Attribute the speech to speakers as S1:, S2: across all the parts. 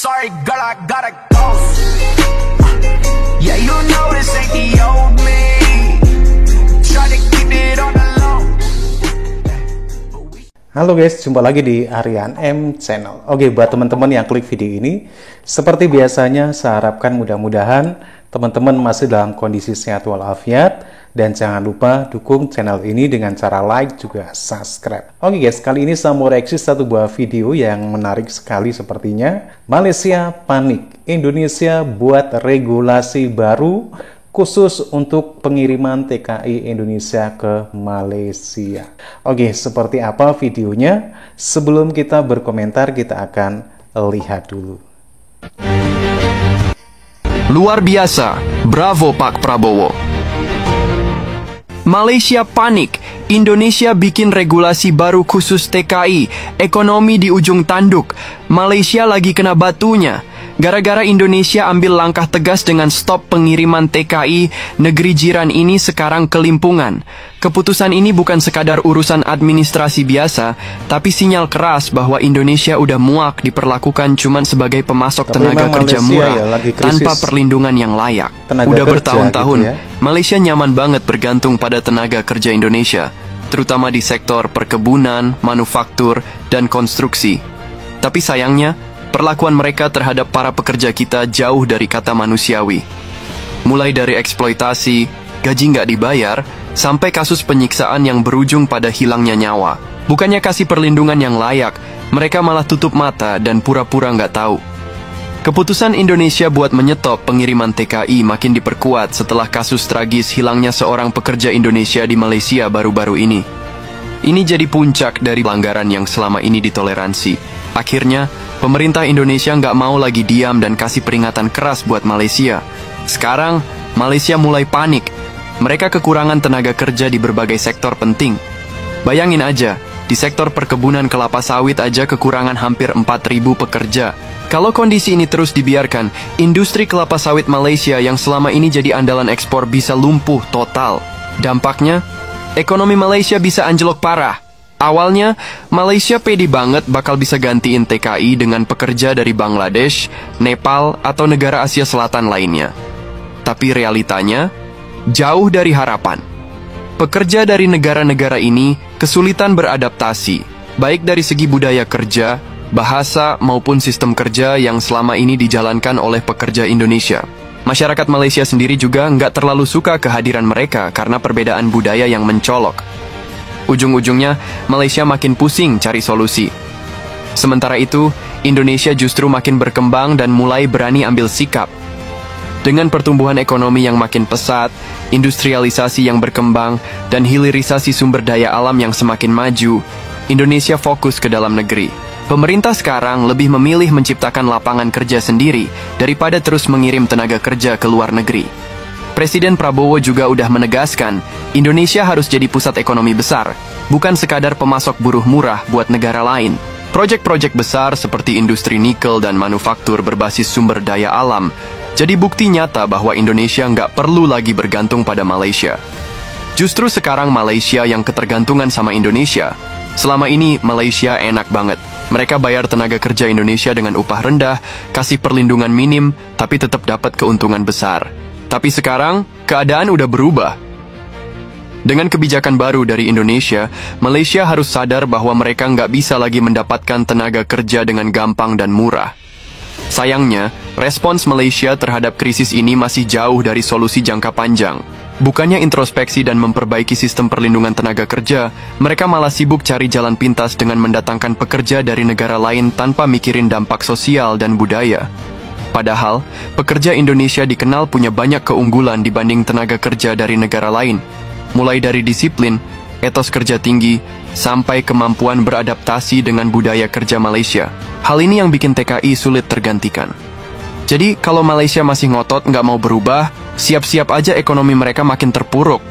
S1: sorry, girl, I gotta go. Yeah, you know this ain't the old me. Try to keep it on the low.
S2: Halo guys, jumpa lagi di Aryan M Channel. Oke, buat teman-teman yang klik video ini, seperti biasanya saya harapkan mudah-mudahan teman-teman masih dalam kondisi sehat walafiat, dan jangan lupa dukung channel ini dengan cara like juga subscribe. Oke guys, kali ini saya mau reaksi satu buah video yang menarik sekali sepertinya. Malaysia panik, Indonesia buat regulasi baru khusus untuk pengiriman TKI Indonesia ke Malaysia. Oke, seperti apa videonya? Sebelum kita berkomentar, kita akan lihat dulu.
S3: Luar biasa, bravo Pak Prabowo. Malaysia panik, Indonesia bikin regulasi baru khusus TKI, ekonomi di ujung tanduk, Malaysia lagi kena batunya. Gara-gara Indonesia ambil langkah tegas dengan stop pengiriman TKI, negeri jiran ini sekarang kelimpungan. Keputusan ini bukan sekadar urusan administrasi biasa, tapi sinyal keras bahwa Indonesia udah muak diperlakukan cuman sebagai pemasok tenaga kerja murah, tanpa perlindungan yang layak. Udah bertahun-tahun, gitu ya. Malaysia nyaman banget bergantung pada tenaga kerja Indonesia, terutama di sektor perkebunan, manufaktur, dan konstruksi. Tapi sayangnya, perlakuan mereka terhadap para pekerja kita jauh dari kata manusiawi. Mulai dari eksploitasi, gaji nggak dibayar, sampai kasus penyiksaan yang berujung pada hilangnya nyawa. Bukannya kasih perlindungan yang layak, mereka malah tutup mata dan pura-pura nggak tahu. Keputusan Indonesia buat menyetop pengiriman TKI makin diperkuat setelah kasus tragis hilangnya seorang pekerja Indonesia di Malaysia baru-baru ini. Ini jadi puncak dari pelanggaran yang selama ini ditoleransi. Akhirnya, pemerintah Indonesia nggak mau lagi diam dan kasih peringatan keras buat Malaysia. Sekarang, Malaysia mulai panik. Mereka kekurangan tenaga kerja di berbagai sektor penting. Bayangin aja, di sektor perkebunan kelapa sawit aja kekurangan hampir 4.000 pekerja. Kalau kondisi ini terus dibiarkan, industri kelapa sawit Malaysia yang selama ini jadi andalan ekspor bisa lumpuh total. Dampaknya, ekonomi Malaysia bisa anjlok parah. Awalnya, Malaysia pede banget bakal bisa gantiin TKI dengan pekerja dari Bangladesh, Nepal, atau negara Asia Selatan lainnya. Tapi realitanya, jauh dari harapan. Pekerja dari negara-negara ini kesulitan beradaptasi, baik dari segi budaya kerja, bahasa, maupun sistem kerja yang selama ini dijalankan oleh pekerja Indonesia. Masyarakat Malaysia sendiri juga nggak terlalu suka kehadiran mereka karena perbedaan budaya yang mencolok. Ujung-ujungnya, Malaysia makin pusing cari solusi. Sementara itu, Indonesia justru makin berkembang dan mulai berani ambil sikap. Dengan pertumbuhan ekonomi yang makin pesat, industrialisasi yang berkembang, dan hilirisasi sumber daya alam yang semakin maju, Indonesia fokus ke dalam negeri. Pemerintah sekarang lebih memilih menciptakan lapangan kerja sendiri daripada terus mengirim tenaga kerja ke luar negeri. Presiden Prabowo juga udah menegaskan, Indonesia harus jadi pusat ekonomi besar, bukan sekadar pemasok buruh murah buat negara lain. Proyek-proyek besar seperti industri nikel dan manufaktur berbasis sumber daya alam jadi bukti nyata bahwa Indonesia nggak perlu lagi bergantung pada Malaysia. Justru sekarang Malaysia yang ketergantungan sama Indonesia. Selama ini Malaysia enak banget. Mereka bayar tenaga kerja Indonesia dengan upah rendah, kasih perlindungan minim, tapi tetap dapat keuntungan besar. Tapi sekarang, keadaan udah berubah. Dengan kebijakan baru dari Indonesia, Malaysia harus sadar bahwa mereka nggak bisa lagi mendapatkan tenaga kerja dengan gampang dan murah. Sayangnya, respons Malaysia terhadap krisis ini masih jauh dari solusi jangka panjang. Bukannya introspeksi dan memperbaiki sistem perlindungan tenaga kerja, mereka malah sibuk cari jalan pintas dengan mendatangkan pekerja dari negara lain tanpa mikirin dampak sosial dan budaya. Padahal, pekerja Indonesia dikenal punya banyak keunggulan dibanding tenaga kerja dari negara lain. Mulai dari disiplin, etos kerja tinggi, sampai kemampuan beradaptasi dengan budaya kerja Malaysia. Hal ini yang bikin TKI sulit tergantikan. Jadi, kalau Malaysia masih ngotot nggak mau berubah, siap-siap aja ekonomi mereka makin terpuruk.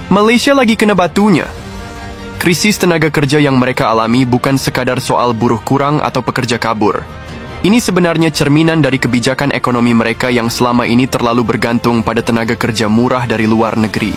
S3: Malaysia lagi kena batunya. Krisis tenaga kerja yang mereka alami bukan sekadar soal buruh kurang atau pekerja kabur. Ini sebenarnya cerminan dari kebijakan ekonomi mereka yang selama ini terlalu bergantung pada tenaga kerja murah dari luar negeri.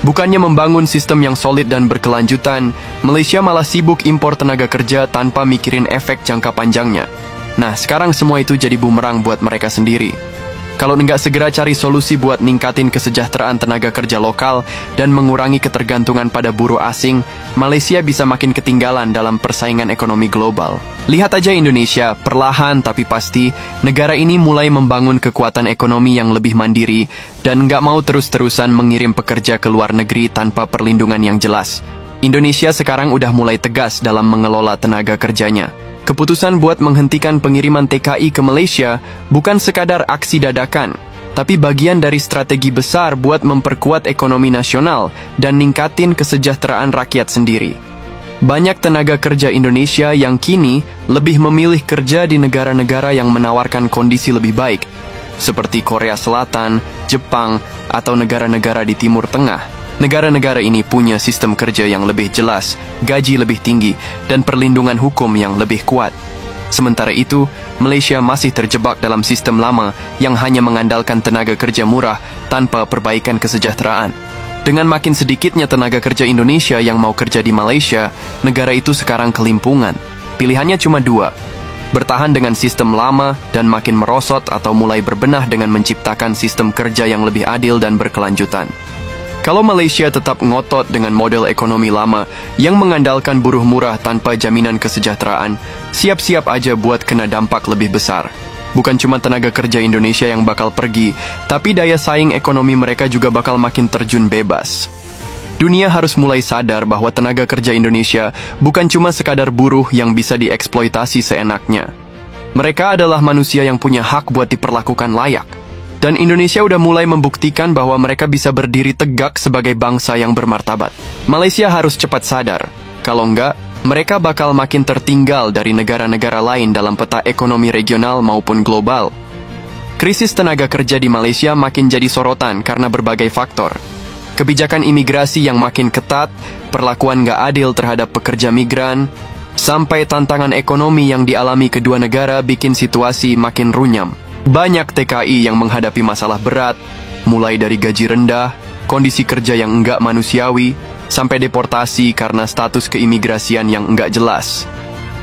S3: Bukannya membangun sistem yang solid dan berkelanjutan, Malaysia malah sibuk impor tenaga kerja tanpa mikirin efek jangka panjangnya. Nah, sekarang semua itu jadi bumerang buat mereka sendiri. Kalau nggak segera cari solusi buat ningkatin kesejahteraan tenaga kerja lokal dan mengurangi ketergantungan pada buruh asing, Malaysia bisa makin ketinggalan dalam persaingan ekonomi global. Lihat aja Indonesia, perlahan tapi pasti, negara ini mulai membangun kekuatan ekonomi yang lebih mandiri dan nggak mau terus-terusan mengirim pekerja ke luar negeri tanpa perlindungan yang jelas. Indonesia sekarang udah mulai tegas dalam mengelola tenaga kerjanya. Keputusan buat menghentikan pengiriman TKI ke Malaysia bukan sekadar aksi dadakan, tapi bagian dari strategi besar buat memperkuat ekonomi nasional dan ningkatin kesejahteraan rakyat sendiri. Banyak tenaga kerja Indonesia yang kini lebih memilih kerja di negara-negara yang menawarkan kondisi lebih baik, seperti Korea Selatan, Jepang, atau negara-negara di Timur Tengah. Negara-negara ini punya sistem kerja yang lebih jelas, gaji lebih tinggi, dan perlindungan hukum yang lebih kuat. Sementara itu, Malaysia masih terjebak dalam sistem lama yang hanya mengandalkan tenaga kerja murah tanpa perbaikan kesejahteraan. Dengan makin sedikitnya tenaga kerja Indonesia yang mau kerja di Malaysia, negara itu sekarang kelimpungan. Pilihannya cuma dua: bertahan dengan sistem lama dan makin merosot, atau mulai berbenah dengan menciptakan sistem kerja yang lebih adil dan berkelanjutan. Kalau Malaysia tetap ngotot dengan model ekonomi lama yang mengandalkan buruh murah tanpa jaminan kesejahteraan, siap-siap aja buat kena dampak lebih besar. Bukan cuma tenaga kerja Indonesia yang bakal pergi, tapi daya saing ekonomi mereka juga bakal makin terjun bebas. Dunia harus mulai sadar bahwa tenaga kerja Indonesia bukan cuma sekadar buruh yang bisa dieksploitasi seenaknya. Mereka adalah manusia yang punya hak buat diperlakukan layak. Dan Indonesia udah mulai membuktikan bahwa mereka bisa berdiri tegak sebagai bangsa yang bermartabat. Malaysia harus cepat sadar. Kalau enggak, mereka bakal makin tertinggal dari negara-negara lain dalam peta ekonomi regional maupun global. Krisis tenaga kerja di Malaysia makin jadi sorotan karena berbagai faktor. Kebijakan imigrasi yang makin ketat, perlakuan nggak adil terhadap pekerja migran, sampai tantangan ekonomi yang dialami kedua negara bikin situasi makin runyam. Banyak TKI yang menghadapi masalah berat, mulai dari gaji rendah, kondisi kerja yang enggak manusiawi, sampai deportasi karena status keimigrasian yang enggak jelas.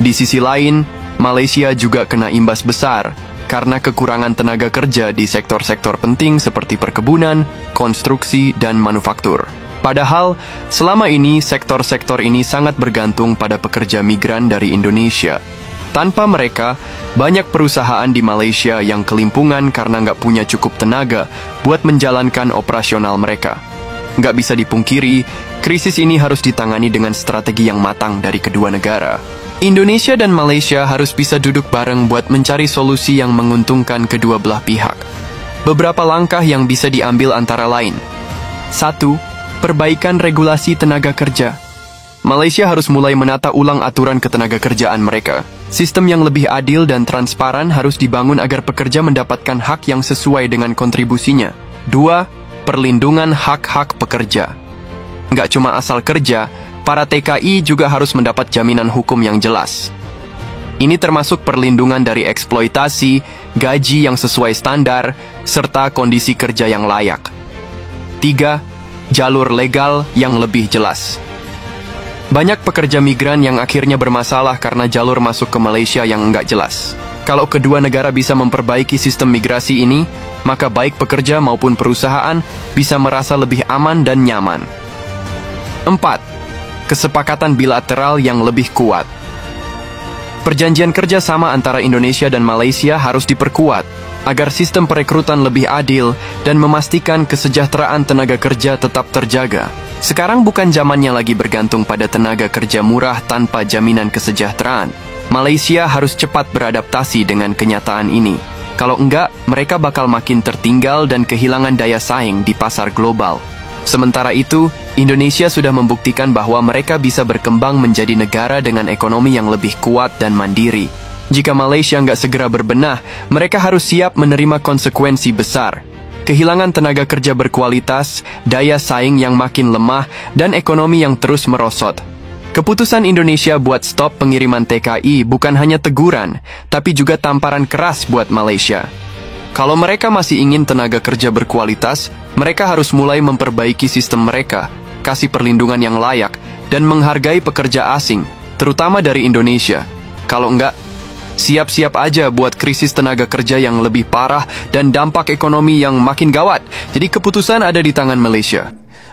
S3: Di sisi lain, Malaysia juga kena imbas besar karena kekurangan tenaga kerja di sektor-sektor penting seperti perkebunan, konstruksi, dan manufaktur. Padahal, selama ini sektor-sektor ini sangat bergantung pada pekerja migran dari Indonesia. Tanpa mereka, banyak perusahaan di Malaysia yang kelimpungan karena nggak punya cukup tenaga buat menjalankan operasional mereka. Nggak bisa dipungkiri, krisis ini harus ditangani dengan strategi yang matang dari kedua negara. Indonesia dan Malaysia harus bisa duduk bareng buat mencari solusi yang menguntungkan kedua belah pihak. Beberapa langkah yang bisa diambil antara lain. 1. Perbaikan regulasi tenaga kerja. Malaysia harus mulai menata ulang aturan ketenaga kerjaan mereka. Sistem yang lebih adil dan transparan harus dibangun agar pekerja mendapatkan hak yang sesuai dengan kontribusinya. 2. Perlindungan hak-hak pekerja. Nggak cuma asal kerja, para TKI juga harus mendapat jaminan hukum yang jelas. Ini termasuk perlindungan dari eksploitasi, gaji yang sesuai standar, serta kondisi kerja yang layak. 3. Jalur legal yang lebih jelas. Banyak pekerja migran yang akhirnya bermasalah karena jalur masuk ke Malaysia yang nggak jelas. Kalau kedua negara bisa memperbaiki sistem migrasi ini, maka baik pekerja maupun perusahaan bisa merasa lebih aman dan nyaman. 4. Kesepakatan bilateral yang lebih kuat. Perjanjian kerjasama antara Indonesia dan Malaysia harus diperkuat agar sistem perekrutan lebih adil dan memastikan kesejahteraan tenaga kerja tetap terjaga. Sekarang bukan zamannya lagi bergantung pada tenaga kerja murah tanpa jaminan kesejahteraan. Malaysia harus cepat beradaptasi dengan kenyataan ini. Kalau enggak, mereka bakal makin tertinggal dan kehilangan daya saing di pasar global. Sementara itu, Indonesia sudah membuktikan bahwa mereka bisa berkembang menjadi negara dengan ekonomi yang lebih kuat dan mandiri. Jika Malaysia nggak segera berbenah, mereka harus siap menerima konsekuensi besar. Kehilangan tenaga kerja berkualitas, daya saing yang makin lemah, dan ekonomi yang terus merosot. Keputusan Indonesia buat stop pengiriman TKI bukan hanya teguran, tapi juga tamparan keras buat Malaysia. Kalau mereka masih ingin tenaga kerja berkualitas, mereka harus mulai memperbaiki sistem mereka, kasih perlindungan yang layak, dan menghargai pekerja asing, terutama dari Indonesia. Kalau enggak, Siap-siap aja buat krisis tenaga kerja yang lebih parah dan dampak ekonomi yang makin gawat. Jadi keputusan ada di tangan Malaysia.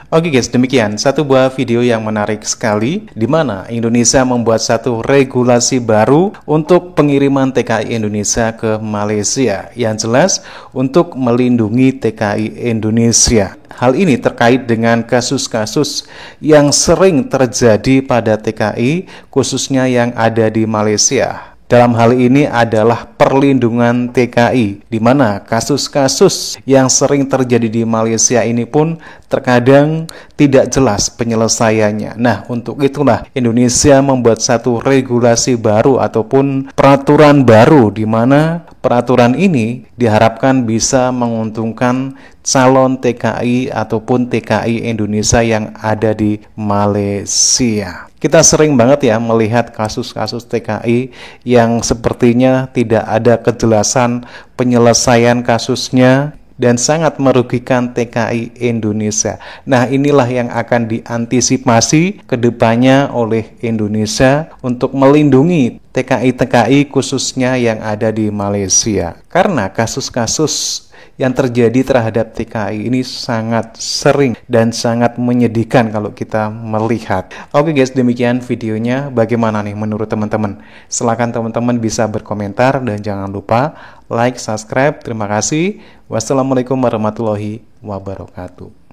S2: Oke guys, demikian satu buah video yang menarik sekali di mana Indonesia membuat satu regulasi baru untuk pengiriman TKI Indonesia ke Malaysia. Yang jelas untuk melindungi TKI Indonesia. Hal ini terkait dengan kasus-kasus yang sering terjadi pada TKI khususnya yang ada di Malaysia. Dalam hal ini adalah perlindungan TKI, di mana kasus-kasus yang sering terjadi di Malaysia ini pun terkadang tidak jelas penyelesaiannya. Nah, untuk itulah Indonesia membuat satu regulasi baru ataupun peraturan baru, di mana peraturan ini diharapkan bisa menguntungkan calon TKI ataupun TKI Indonesia yang ada di Malaysia. Kita sering banget ya melihat kasus-kasus TKI yang sepertinya tidak ada kejelasan penyelesaian kasusnya dan sangat merugikan TKI Indonesia. Nah, inilah yang akan diantisipasi ke depannya oleh Indonesia untuk melindungi TKI-TKI khususnya yang ada di Malaysia. Karena kasus-kasus yang terjadi terhadap TKI ini sangat sering dan sangat menyedihkan kalau kita melihat. Oke guys, demikian videonya. Bagaimana nih menurut teman-teman? Silakan teman-teman bisa berkomentar dan jangan lupa like, subscribe. Terima kasih. Wassalamualaikum warahmatullahi wabarakatuh.